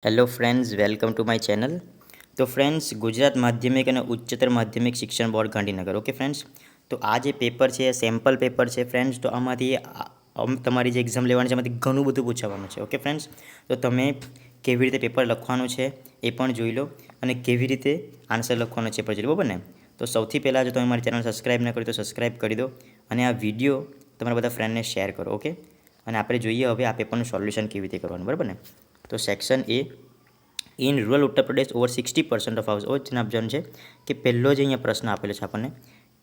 Hello friends, welcome to my channel. તો friends, Gujarat માધ્યમિક અને ઉચ્ચતર માધ્યમિક શિક્ષણ બોર્ડ ગાંધીનગર. ઓકે ફ્રેન્ડ્સ, તો આ જે પેપર છે એ સેમ્પલ પેપર છે ફ્રેન્ડ્સ. તો આમાંથી તમારી જે એક્ઝામ લેવાની છે એમાંથી ઘણું બધું પૂછવાનું છે. ઓકે ફ્રેન્ડ્સ, તો તમે કેવી રીતે પેપર લખવાનું છે એ પણ જોઈ લો અને કેવી રીતે આન્સર લખવાનો છે એ પણ જોઈ લો, બરાબર ને. તો સૌથી પહેલાં જો તમે મારી ચેનલ સબસ્ક્રાઈબ ન કરી તો સબસ્ક્રાઈબ કરી દો અને આ વિડીયો તમારા બધા ફ્રેન્ડને શેર કરો. ઓકે, અને આપણે જોઈએ હવે આ પેપરનું સોલ્યુશન કેવી રીતે કરવાનું, બરાબર ને. તો section A, in rural Uttar Pradesh over 60% of house hold. જેને આપવાનું છે કે પહેલો જ અહીંયા પ્રશ્ન આપેલો છે આપણને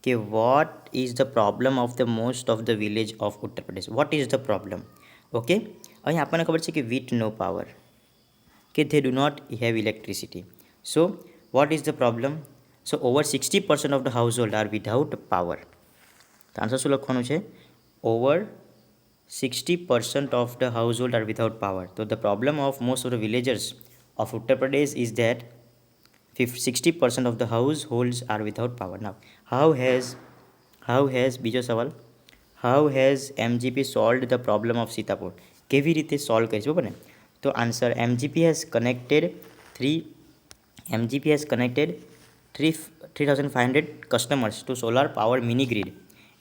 કે vote is the problem of the most of the village of Uttar Pradesh. Vote is the problem? Okay, અહીં આપણને ખબર છે કે વિથ નો પાવર, કે they do not have electricity. So what is the problem? So over 60% of the household are without power. તો answer શું લખવાનું છે? Over 60% of the household are without power. So the problem of most of the villagers of Uttar Pradesh is that 60% of the households are without power. Now, how has બીજો સવાલ, how has MGP solved the problem of Sitapur? કેવી રીતે solve કરીશું, બરાબર ને. તો answer, MGP has connected 3,500 customers to solar power mini grid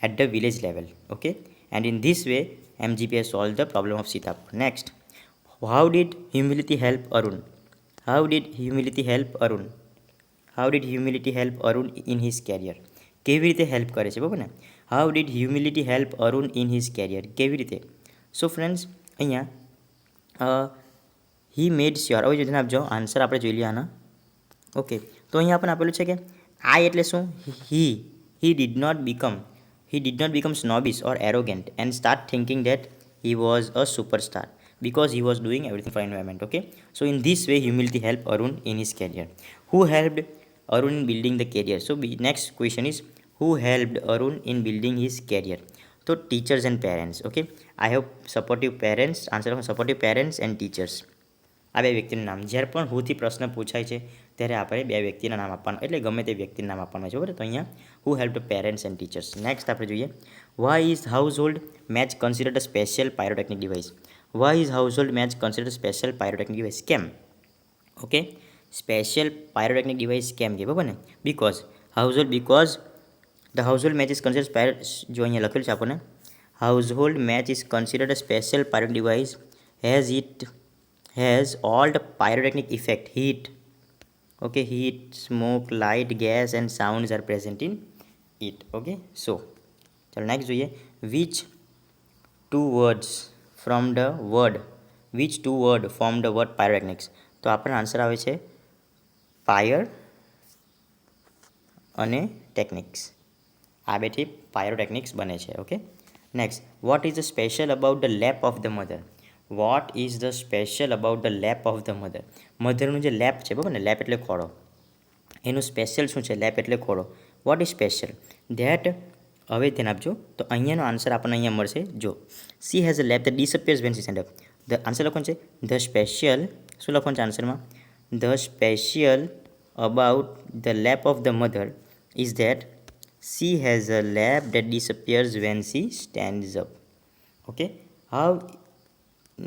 at the village level. Okay, and in this way MGP has solved the problem of Sitapur. Next, how did humility help Arun? How did humility help Arun? How did humility help Arun in his career? કેવી રીતે help કરે છે, બરાબર ને. How did humility help Arun in his career? કેવી રીતે? So friends, અહીંયા હી મેડ sure. હવે જોઈને આપજો આન્સર આપણે જોઈ લઈએ આના. ઓકે, તો અહીંયા આપણને આપેલું છે કે આઈ એટલે શું? He he did not become snobbish or arrogant and start thinking that he was a superstar because he was doing everything for environment. Okay, so in this way humility helped Arun in his career. Who helped Arun in building the career? So next question is, who helped Arun in building his career? So teachers and parents. Okay, I have supportive parents. Answer, supportive parents and teachers. આ બે વ્યક્તિનું નામ, જ્યારે પણ Houthi પ્રશ્ન પૂછાય છે ત્યારે આપણે બે વ્યક્તિના નામ આપવાનું, એટલે ગમે તે વ્યક્તિનું નામ આપવાનું છે, બરાબર. તો અહીંયા who help parents and teachers. Next આપણે જોઈએ, why is household match considered a special pyrotechnic device? Why is household match considered special pyrotechnic device? કેમ? ઓકે, સ્પેશિયલ પાયરોટેકનિક ડિવાઇસ કેમ કે, બરાબર ને. Because the household match is considered જો અહીંયા લખેલું છે આપણને, household match is considered a special pyrotechnic device has all the pyrotechnic effect, heat, smoke, light, gas and sounds are present in it. Okay, so ચલો next જોઈએ, which two words from the word pyrotechnics? તો આપણને answer આવે છે fire અને techniques. આ બેથી pyrotechnics બને છે. Okay, next, what is the special about the lap of the mother? What is the special about the lap of the mother? મધરનું જે લેપ છે, બરાબર ને, લેપ એટલે ખોળો, એનું સ્પેશિયલ શું છે? લેપ એટલે ખોળો. What is special that? હવે ધ્યાન આપજો, તો અહીંયાનો આન્સર આપણને અહીંયા મળશે. જો she has a lap the disappears when she stand up. The answer લખવાનું છે ધ સ્પેશિયલ, શું લખવાનું છે આન્સરમાં? The special about the lap of the mother is that she has a lap that disappears when she stands up. Okay, how,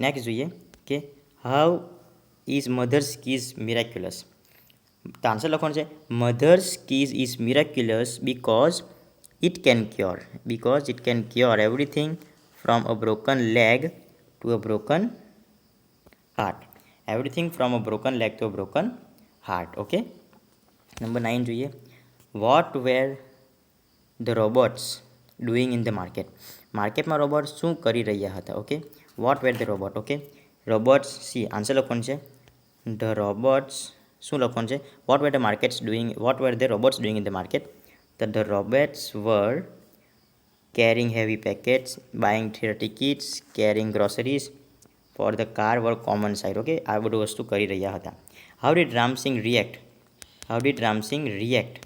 next જોઈએ કે how is mother's kiss miraculous? તો answer લખવાનું છે mother's kiss is miraculous because it can cure everything from a broken leg to a broken heart. Everything from a broken leg to a broken heart. Okay, number 9 જોઈએ, what were the robots doing in the market? માર્કેટમાં robot શું કરી રહ્યા હતા? Okay, what were the robot? Okay, robots, see answer લખવાનું છે the robots, શું લખવાનું છે? What were the robots doing in the market? The robots were carrying heavy packets, buying theatre tickets, carrying groceries for the car were common sight. Okay, આ બધું વસ્તુ કરી રહ્યા હતા. How did Ramsingh react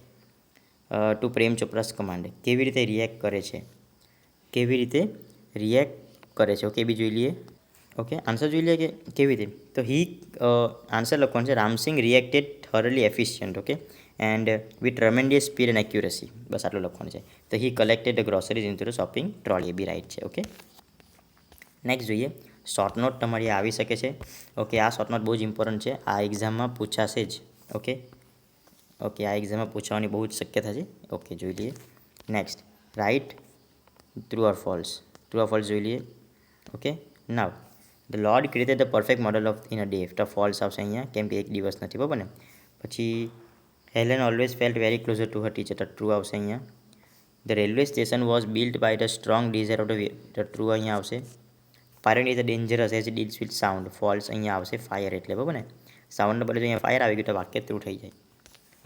to Prem Chopra's command? કેવી રીતે react કરે છે? ઓકે, બી જોઈ લઈએ. ઓકે, આન્સર જોઈ લઈએ કે કેવી રીતે. તો હી આન્સર લખવાનું છે Ramsingh reacted thoroughly efficient. Okay, and with tremendous speed and accuracy. બસ આટલું લખવાનું છે. તો he collected the groceries into the shopping trolley. B right છે. ઓકે, નેક્સ્ટ જોઈએ, શોર્ટ નોટ તમારી આવી શકે છે. ઓકે, આ શોર્ટ નોટ બહુ જ ઇમ્પોર્ટન્ટ છે, આ એક્ઝામમાં પૂછાશે જ. ઓકે ઓકે, આ એક્ઝામમાં પૂછવાની બહુ જ શક્યતા છે. ઓકે, જોઈ લઈએ. Next, write true or false. True or false જોઈ લઈએ. Okay, now the lord created the perfect model of in a day. તો ફોલ્સ આવશે અહીંયા, કેમ કે એક દિવસ નથી, બરાબર ને. પછી Helen always felt very closer to her teacher. તો ટ્રુ આવશે અહીંયા. The railway station was built by the strong desire of the. તો ટ્રુ અહીંયા આવશે. Fire is dangerous as deals with sound. False અહીંયા આવશે, ફાયર એટલે, બરાબર ને. સાઉન્ડને બદલે અહીંયા ફાયર આવી ગયું તો વાક્ય ટ્રુ થઈ જાય.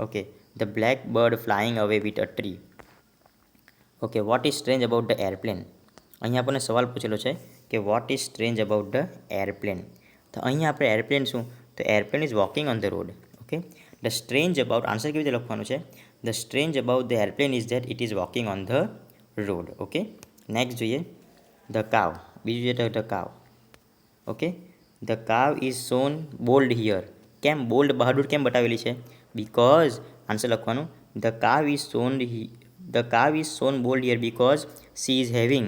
Okay, the black bird flying અવે with a tree. Okay, what is strange about the airplane. અહીંયા આપણને સવાલ પૂછેલો છે કે what is strange about the airplane. તો અહીંયા આપણે એરપ્લેન શું, તો airplane is walking on the road. Okay, the strange about, answer કેવી રીતે લખવાનું છે, the strange about the airplane is that it is walking on the road. Okay, next જોઈએ ધ કાવ. બીજું છે the cow. Okay, the cow is shown bold here. કેમ bold, બહાદુર કેમ બતાવેલી છે, બિકોઝ, આન્સર લખવાનું, the cow is shown, the cow is shown bold here because she is having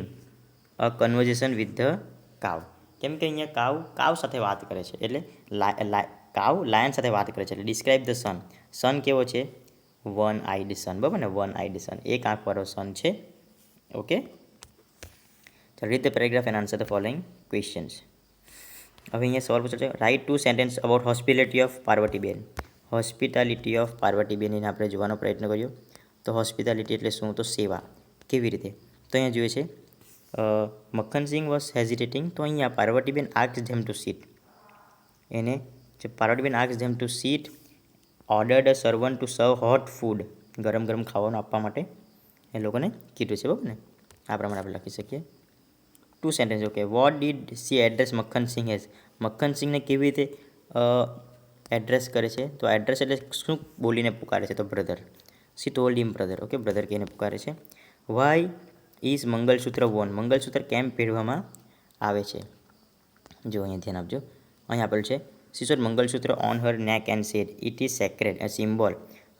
a conversion with the cow. કેમ કે અહીંયા કાવ સાથે વાત કરે છે, એટલે કાવ લાયન સાથે વાત કરે છે. એટલે ડિસ્ક્રાઇબ ધ સન. સન કેવો છે, વન આઈડ સન, બરાબર ને. વન આઈડ સન, એક આંખ વાળો સન છે. ઓકે, તો read the paragraph and answer the following questions. હવે અહીંયા સવાલ પૂછે છે, right 2 sentence about hospitality of Parvatiben. Hospitality of Parvatiben એને આપણે જોવાનો પ્રયત્ન કર્યો. તો હોસ્પિટાલિટી એટલે શું, તો સેવા. કેવી રીતે, તો અહીંયા જોઈએ છે મક્ખનસિંહ વોઝ હેઝિટેટિંગ. તો અહીંયા Parvatiben asked them to sit. એને Parvatiben asked them to sit, ordered a servant to serve hot food. ગરમ ગરમ ખાવાનું આપવા માટે એ લોકોને કીધું છે, બરાબર ને. આ પ્રમાણે આપણે લખી શકીએ. 2 sentence. Okay, what did she address Makkhansingh as. મક્ખનસિંહને કેવી રીતે એડ્રેસ કરે છે, તો એડ્રેસ એટલે શું બોલીને પુકારે છે, તો brother. She told him brother. Okay, brother કહીને પુકારે છે. Why is mangalsutra worn. Mangalsutra કેમ પહેરવામાં આવે છે, જો અહીંયા ધ્યાન આપજો. અહીં આપેલું છે શી શોડ મંગલસૂત્ર ઓન હર નેક and said it is sacred,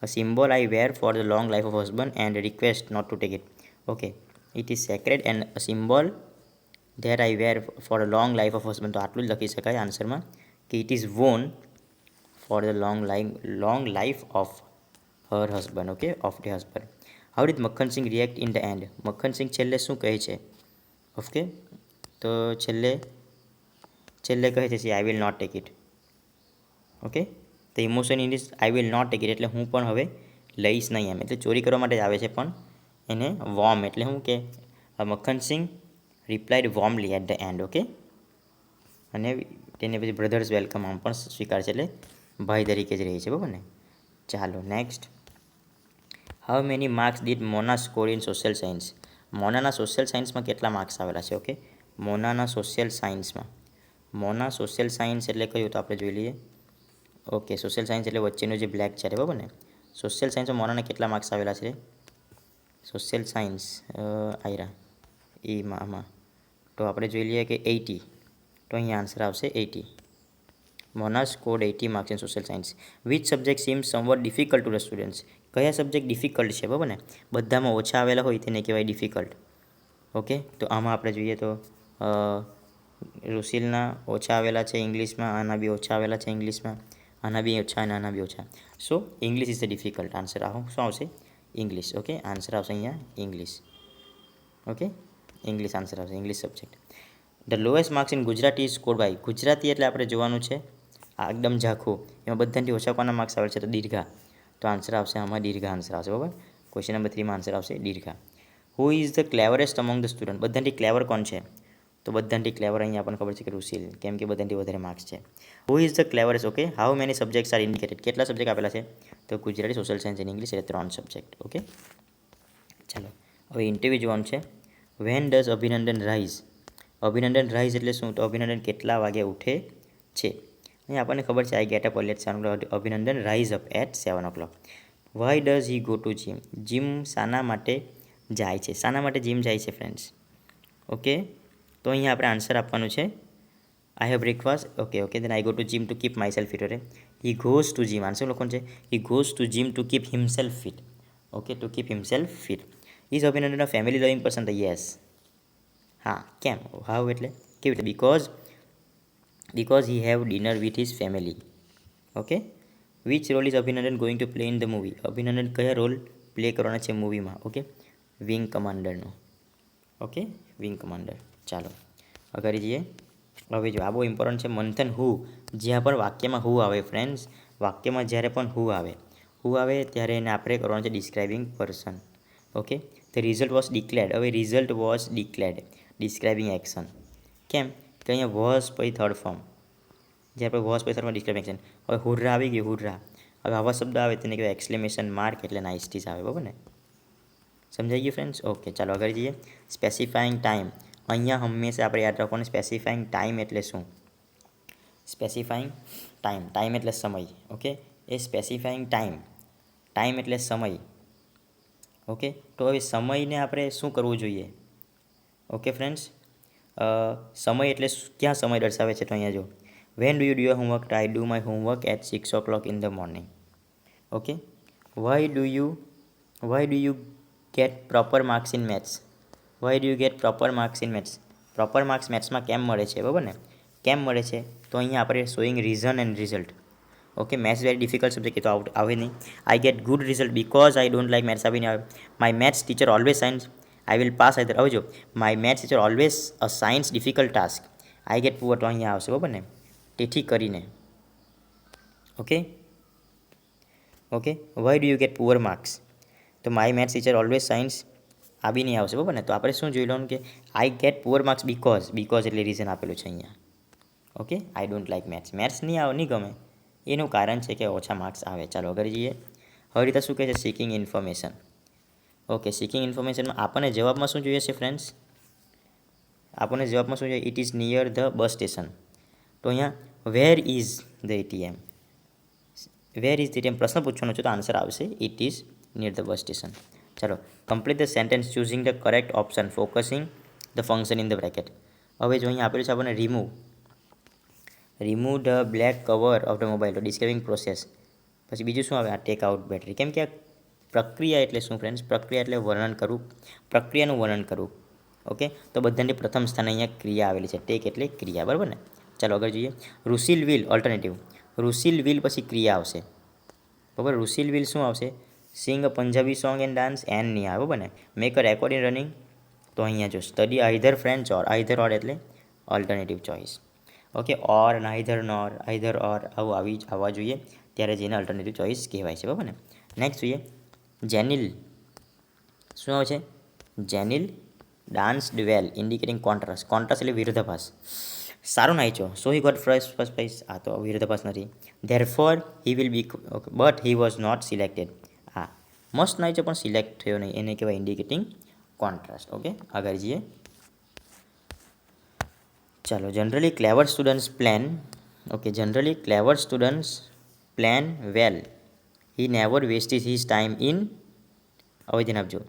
a symbol I wear for the long life of husband and request not to take it. Okay, it is sacred and a symbol that I wear for a long life of husband. તો આટલું જ લખી શકાય આન્સરમાં કે it is one for the long life of her husband. Okay, of the husband. How did Makkhansingh react in the end. Makkhansingh છેલ્લે શું કહે છે, ઓકે, તો છેલ્લે કહે છે she I will not take it. Okay, તો emotion in is I will not take it એટલે હું પણ હવે લઈશ નહીં એમ, એટલે ચોરી કરવા માટે જ આવે છે, પણ એને વોર્મ એટલે શું કે Makkhansingh replied warmly at the end. Okay, અને તેને પછી બ્રધર્સ વેલકમ આમ પણ સ્વીકાર છે, એટલે ભાઈ તરીકે જ રહી છે, બરાબર ને. ચાલો next. How many marks did Mona score in social science. મોનાના સોશિયલ સાયન્સમાં કેટલા માર્ક્સ આવેલા છે. ઓકે, મોનાના સોશિયલ સાયન્સમાં, મોના સોશિયલ સાયન્સ એટલે કયું, તો આપણે જોઈ લઈએ. ઓકે, સોશિયલ સાયન્સ એટલે વચ્ચેનું જે બ્લેક છે, બરાબર ને. સોશિયલ સાયન્સમાં મોનાના કેટલા માર્ક્સ આવેલા છે, સોશિયલ સાયન્સ આયરા આમાં, તો આપણે જોઈ લઈએ કે 80. તો અહીંયા આન્સર આવશે 80. Mona scored 80 marks in social science. Which subject seems somewhat difficult to the students. કયા સબ્જેક્ટ ડિફિકલ્ટ છે, બરાબર ને. બધામાં ઓછા આવેલા હોય તેને કહેવાય ડિફિકલ્ટ. ઓકે, તો આમાં આપણે જોઈએ તો રુસિલના ઓછા આવેલા છે ઇંગ્લિશમાં, આના બી ઓછા આવેલા છે ઇંગ્લિશમાં, આના બી ઓછા અને આના બી ઓછા. So English is the difficult answer. શું આવશે, ઇંગ્લિશ. ઓકે, આન્સર આવશે અહીંયા ઇંગ્લિશ. ઓકે, ઇંગ્લિશ આન્સર આવશે, English subject. The lowest marks in Gujarati is scored by. Gujarati એટલે આપણે જોવાનું છે આ એકદમ ઝાખું, એમાં બધાથી ઓછા કોના માર્ક્સ આવે છે, તો દીર્ઘા. તો આન્સર આવશે આમાં દીર્ઘા આન્સર આવશે, બરાબર. ક્વેશ્ચન નંબર 3માં આન્સર આવશે Dirgha. Who is the cleverest among the student. બધાથી ક્લેવર કોણ છે, તો બધાથી ક્લેવર અહીંયા આપણને ખબર છે કે રુસિલ, કેમ કે બધાથી વધારે માર્ક્સ છે. Who is the cleverest. Okay, how many subjects are indicated. કેટલા સબ્જેક્ટ આપેલા છે, તો ગુજરાતી, સોશિયલ સાયન્સ અને ઇંગ્લિશ, એટલે 3 સબ્જેક્ટ. ઓકે, ચાલો હવે ઇન્ટરવ્યૂ જોવાનું છે. When does Abhinandan rise. Abhinandan rise એટલે શું, તો અભિનંદન કેટલા વાગે ઉઠે છે. અહીંયા આપણને ખબર છે I get up early at 7 o'clock. Abhinandan rise up at 7 o'clock. Why does he go to gym. Gym શાના માટે જાય છે, શાના માટે જીમ જાય છે ફ્રેન્ડ્સ. ઓકે, તો અહીંયા આપણે આન્સર આપવાનું છે I have breakfast. Okay, then I go to gym to keep myself fit. Okay, he goes to gym, answer લખવાનું છે he goes to gym to keep himself fit. Okay, to keep himself fit. Is Abhinandan a family loving person, તો yes. હા, કેમ, how એટલે કેવી રીતે, because because he have dinner with his family. Okay, which role is Abhinandan going to play in the movie? Abhinandan કયા role play કરવાના છે મૂવીમાં? ઓકે, વિંગ કમાન્ડરનો. Okay, wing commander. ચાલો આગળ જઈએ. હવે જો આ બહુ ઇમ્પોર્ટન્ટ છે. મંથન હુ, જ્યાં પણ વાક્યમાં હુ આવે ફ્રેન્ડ્સ, વાક્યમાં જ્યારે પણ હુ આવે ત્યારે એને આપણે કરવાનું છે describing person. Okay, the result was declared. હવે result was declared describing action. કેમ કે અહીંયા વોઝ પછી થર્ડ ફોર્મ, જે આપણે વોઝ પછી થર્ડ ફોર્મ ડિસ્ક્રાઇબિંગ એક્શન. હવે હુર્રા આવી ગયું, હુર્રા. હવે આવા શબ્દ આવે તેને કહેવાય એક્સક્લેમેશન માર્ક, એટલે નાઇસ્ટીસ આવે, બરાબર ને? સમજાઈ ગયું ફ્રેન્ડ્સ? ઓકે, ચાલો આગળ જઈએ. Specifying time. અહીંયા હંમેશા આપણે યાદ રાખવાનું સ્પેસિફાઈંગ ટાઈમ એટલે શું? સ્પેસિફાઈંગ ટાઈમ, ટાઈમ એટલે સમય. ઓકે, એ સ્પેસિફાઈંગ ટાઈમ એટલે સમય. ઓકે, તો હવે સમયને આપણે શું કરવું જોઈએ? ઓકે ફ્રેન્ડ્સ, સમય એટલે ક્યાં સમય દર્શાવે છે? તો અહીંયા જો, when do you do your homework? I do my homework at 6 o'clock in the morning. Okay, why do you get proper marks in maths? Why do you get proper marks in maths? Proper marks મેથ્સમાં કેમ મળે છે, બરાબર ને? કેમ મળે છે? તો અહીંયા આપણે showing reason and result. Okay, maths very difficult subject, એ તો આવે નહીં. I get good result because I don't like maths. આવી નહીં આવે. My maths teacher always science, I will pass either. હવે જો, my maths teacher always a science difficult task. I get poor, તો અહીંયા આવશે, બરાબર ને? તેથી કરીને. Okay, why do you get poor marks? તો my maths teacher always science, આ બી નહીં આવશે, બરાબર ને? તો આપણે શું જોઈ લેવાનું કે આઈ ગેટ પુઅર માર્ક્સ બીકોઝ એટલે રીઝન આપેલું છે અહીંયા. Okay, I don't like maths નહીં ગમે, એનું કારણ છે કે ઓછા માર્ક્સ આવે. ચાલો આગળ જઈએ. હવે રીતે શું કહે છે? Seeking information. ઓકે, સીકિંગ ઇન્ફોર્મેશનમાં આપણને જવાબમાં શું જોઈએ છે ફ્રેન્ડ્સ? આપણને જવાબમાં શું જોઈએ? It is near the bus station. તો અહીંયા where is the ATM? Where is the ATM પ્રશ્ન પૂછવાનો છે તો આન્સર આવશે it is near the bus station. ચાલો, complete the sentence choosing the correct option, focusing the function in the bracket. હવે જો અહીંયા આપેલું છે આપણને remove the black cover of the mobile, તો ડિસ્ક્રાઇબિંગ પ્રોસેસ. પછી બીજું શું આવે? આ ટેક આઉટ બેટરી. કેમ કે આ પ્રક્રિયા એટલે શું ફ્રેન્ડ્સ? પ્રક્રિયા એટલે વર્ણન કરવું, પ્રક્રિયાનું વર્ણન કરવું. ઓકે, તો બધાની પ્રથમ સ્થાને અહીંયા ક્રિયા આવેલી છે. ટેક એટલે ક્રિયા, બરાબર ને? ચાલો આગળ જોઈએ. Rusil will alternative. Rusil will પછી ક્રિયા આવશે, બરાબર? રુસિલ વિલ શું આવશે? Sing a Punjabi song and dance, and નહીં આવે, બરાબર ને? Make a record in running, તો અહીંયા જો study either French or, either or એટલે alternative choice. Okay, or neither nor, either or આવું આવવા જોઈએ, ત્યારે જેને અલ્ટરનેટિવ ચોઇસ કહેવાય છે, બરાબર ને? નેક્સ્ટ જોઈએ. જેનિલ શું આવે છે? Jenil danced well, indicating contrast. Contrast એટલે વિરોધાભાસ. સારો નાચ્યો, so he got first prize. આ તો વિરોધાભાસ નથી. Therefore he will be, but he was not selected. હા, મસ્ત નાચ્યો પણ સિલેક્ટ થયો નહીં, એને કહેવાય ઇન્ડિકેટિંગ કોન્ટ્રાસ્ટ. ઓકે, આગળ જઈએ. ચાલો, generally clever students plan. Okay, generally clever students plan well, he never wastage his time in. હવે ધ્યાન આપજો,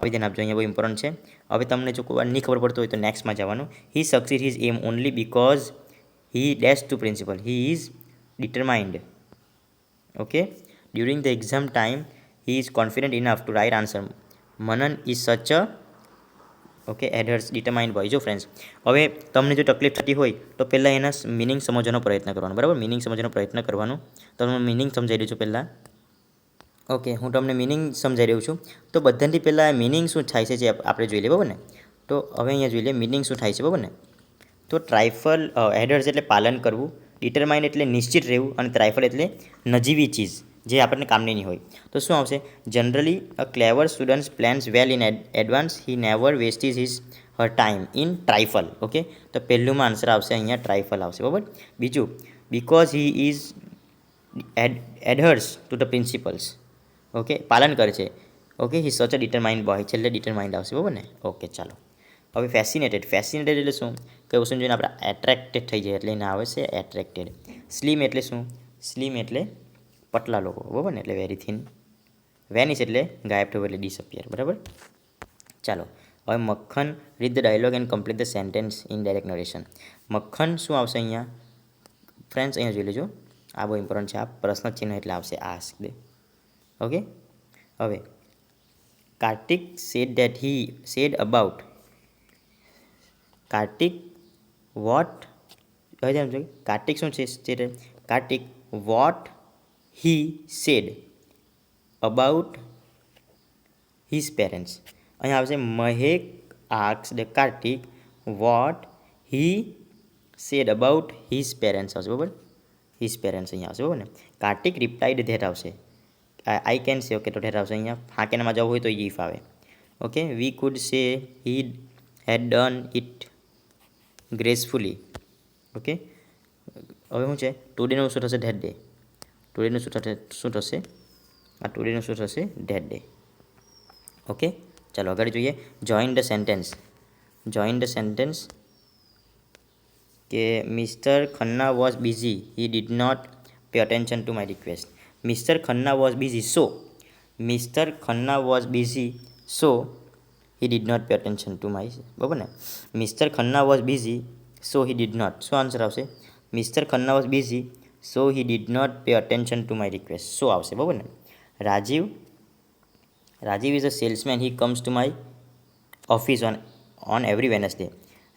અહીંયા બહુ ઇમ્પોર્ટન્ટ છે. હવે તમને જો કોઈ વાર નહીં ખબર પડતો હોય તો નેક્સ્ટમાં જવાનું. He succeed his aim only because he adheres to principle, he is determined. Okay, during the exam time he is confident enough to write answer. Manan is such a, okay, adheres determined boy. જો friends, હવે તમને જો તકલીફ થતી હોય તો પહેલાં એના મિનિંગ સમજવાનો પ્રયત્ન કરવાનો, બરાબર? મિનિંગ સમજવાનો પ્રયત્ન કરવાનો. તો તમે મિનિંગ સમજાવી દેજો પહેલાં. ઓકે, હું તમને મિનિંગ સમજાવી રહ્યો છું. તો બધાથી પહેલાં મિનિંગ શું થાય છે જે આપણે જોઈ લઈએ, બરાબર ને? તો હવે અહીંયા જોઈ લઈએ મિનિંગ શું થાય છે, બરાબર ને? તો ટ્રાઇફલ, એડર્સ એટલે પાલન કરવું, ડિટરમાઇન એટલે નિશ્ચિત રહેવું, અને ટ્રાઇફલ એટલે નજીવી ચીજ જે આપણને કામની નહીં હોય. તો શું આવશે? Generally a clever students plans well in advance, he never wastes his her time in trifle. Okay, તો પહેલુંમાં આન્સર આવશે અહીંયા ટ્રાઇફલ આવશે, બરાબર? બીજું, because he is adheres to the principles. Okay, પાલન કરે છે. Okay, he such a determined boy, છેલ્લે ડિટરમાઇન્ડ આવશે, બરાબર ને? ઓકે, ચાલો. હવે ફેસિનેટેડ એટલે શું? કઈ વસ્તુ જોઈને આપણે એટ્રેક્ટેડ થઈ જાય એટલે એને આવે છે એટ્રેક્ટેડ. સ્લિમ એટલે શું? સ્લિમ એટલે પતલા લોકો, બરાબર ને? એટલે વેરી થિન. વેનિશ એટલે ગાયબ થવું, એટલે ડિસઅપિયર, બરાબર? ચાલો, હવે Makkhan read the dialogue and complete the sentence in direct narration. Makkhan શું આવશે અહીંયા ફ્રેન્ડ્સ? અહીંયા જોઈ લેજો, આ બહુ ઇમ્પોર્ટન્ટ છે. આ પ્રશ્ન ચિહ્ન એટલે આવશે આસ્ક દે. ઓકે, હવે Kartik said about. Kartik what હવે ધ્યાન આપજો કાર્તિક શું છે સ્ટેટે Kartik what he said about his parents. અહીંયા આવશે Mahek asked Kartik what he said about his parents આવશે બરાબર. હિઝ પેરેન્ટ્સ અહીંયા આવશે બરાબર ને. કાર્તિક રિપ્લાઇડ ધેટ આવશે. આઈ કેન સે ઓકે તો ધેટ આવશે અહીંયા. હાકેનામાં જવું હોય તો ઇફ આવે. Okay we could say he had done it gracefully. Okay હવે શું છે ટુડેનું શું થશે ધેટ ડે. ટુડેનું શું થશે આ ટુડેનું શું થશે ધેટ ડે. ઓકે ચાલો આગળ જોઈએ join the sentence. Join the sentence કે mister Khanna was busy he did not pay attention to my request. Mister Khanna was busy so mister Khanna was busy so he did not pay attention to my બરાબર ને. Mister Khanna was busy so he did not શું answer આવશે mister Khanna was busy so he did not pay attention to my request so આવશે બરાબર ને. Rajiv is a salesman he comes to my office on every Wednesday.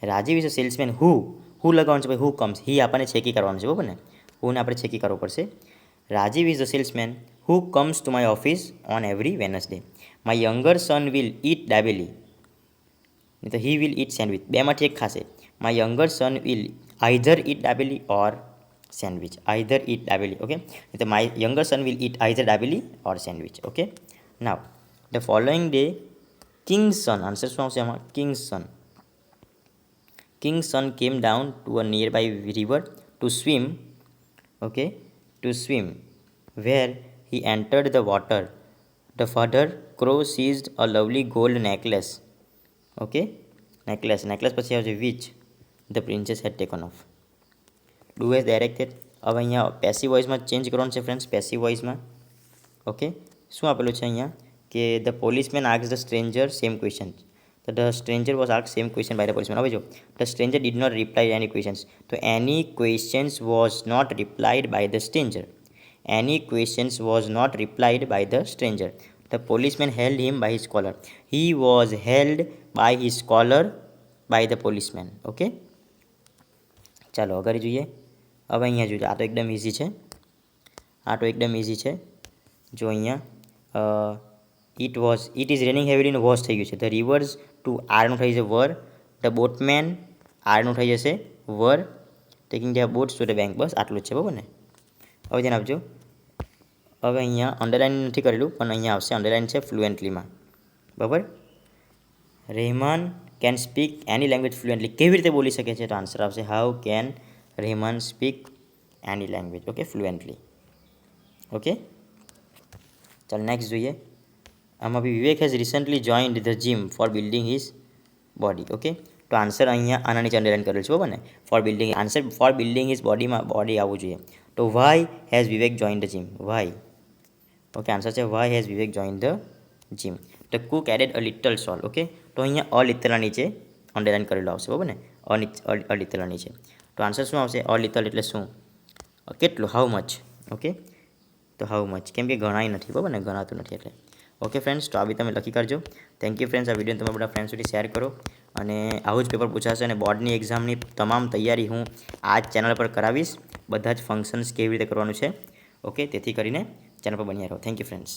Rajiv is a salesman હું લગાવવાનું છે ભાઈ હું કમ્સ હી આપણને છેકી કરવાનું છે બરાબર ને. હુંને આપણે છેકી કરવો પડશે. Rajiv is a salesman who comes to my office on every Wednesday. My younger son will eat dabeli નહીં તો હી વિલ ઇટ સેન્ડવિચ. બેમાંથી એક ખાશે. My younger son will either eat dabeli or sandwich. Either eat dabeli okay. તો my younger son will eat either dabeli or sandwich. Okay now the following day king's son answer શું આવશે આમાં king's son. King's son came down to a nearby river to swim, okay, to swim. Where he entered the water, the father crow seized a lovely gold necklace, okay, necklace પછી આવશે which the princess had taken off. Do as directed. હવે અહીંયા passive વોઇસમાં change કરવાનું છે friends. Passive વોઇસમાં okay શું આપેલું છે અહીંયા કે the policeman asked the stranger same question. So the stranger was asked same question by the policeman. હવે જો the stranger did not reply any questions. તો any questions was not replied by the stranger. Any questions was not replied by the stranger. The policeman held him by his collar. He was held by his collar by the policeman. Okay. ચાલો આગળ જોઈએ. હવે અહીંયા જોઈએ આ તો એકદમ easy છે. જો અહીંયા ઇટ ઇઝ રેનિંગ હેવીલીનું વોશ થઈ ગયું છે. ધ રિવર્સ ટુ આરનું થઈ જશે વર. ધ બોટમેન આરનું થઈ જશે વર. Taking the boats to the bank. બસ આટલું જ છે બરાબર ને. હવે ધ્યાન આપજો. હવે અહીંયા અંડરલાઇન નથી કરેલું પણ અહીંયા આવશે અંડરલાઇન છે ફ્લુએન્ટલીમાં બરાબર. Rahman can speak any language fluently. કેવી રીતે બોલી શકે છે તો આન્સર આવશે how can Rahman speak any language okay fluently. Okay ચાલો નેક્સ્ટ જોઈએ. આમાં B Vivek has recently joined the gym for building his body. Okay તો આન્સર અહીંયા આના નીચે અંડરલાઇન કરેલું છે બરાબર ને. For building answer for building his બોડીમાં બોડી આવવું જોઈએ. તો why has Vivek join the gym. Y okay answer છે why has Vivek join the gym. The cook added a little salt. Okay તો અહીંયા અ લિટલના નીચે અંડરલાઇન કરેલું આવશે બરાબર ને. અ લિટલના નીચે તો આન્સર શું આવશે અ લિટલ એટલે શું કેટલું હાઉ મચ. ઓકે તો હાઉ મચ કેમ કે ગણાય નથી બરાબર ને ગણાતું નથી એટલે. ઓકે ફ્રેન્ડ્સ તો આ બી તમે લખી કરજો. Thank you friends. આ વિડીયો તમે બધા ફ્રેન્ડ સુધી શેર કરો અને આવું જ પેપર પૂછાશે અને બોર્ડની એક્ઝામની તમામ તૈયારી હું આ જ ચેનલ પર કરાવીશ. બધા જ ફંક્શન્સ કેવી રીતે કરવાનું છે ઓકે તેથી કરીને ચેનલ પર બન્યા રહો. Thank you friends.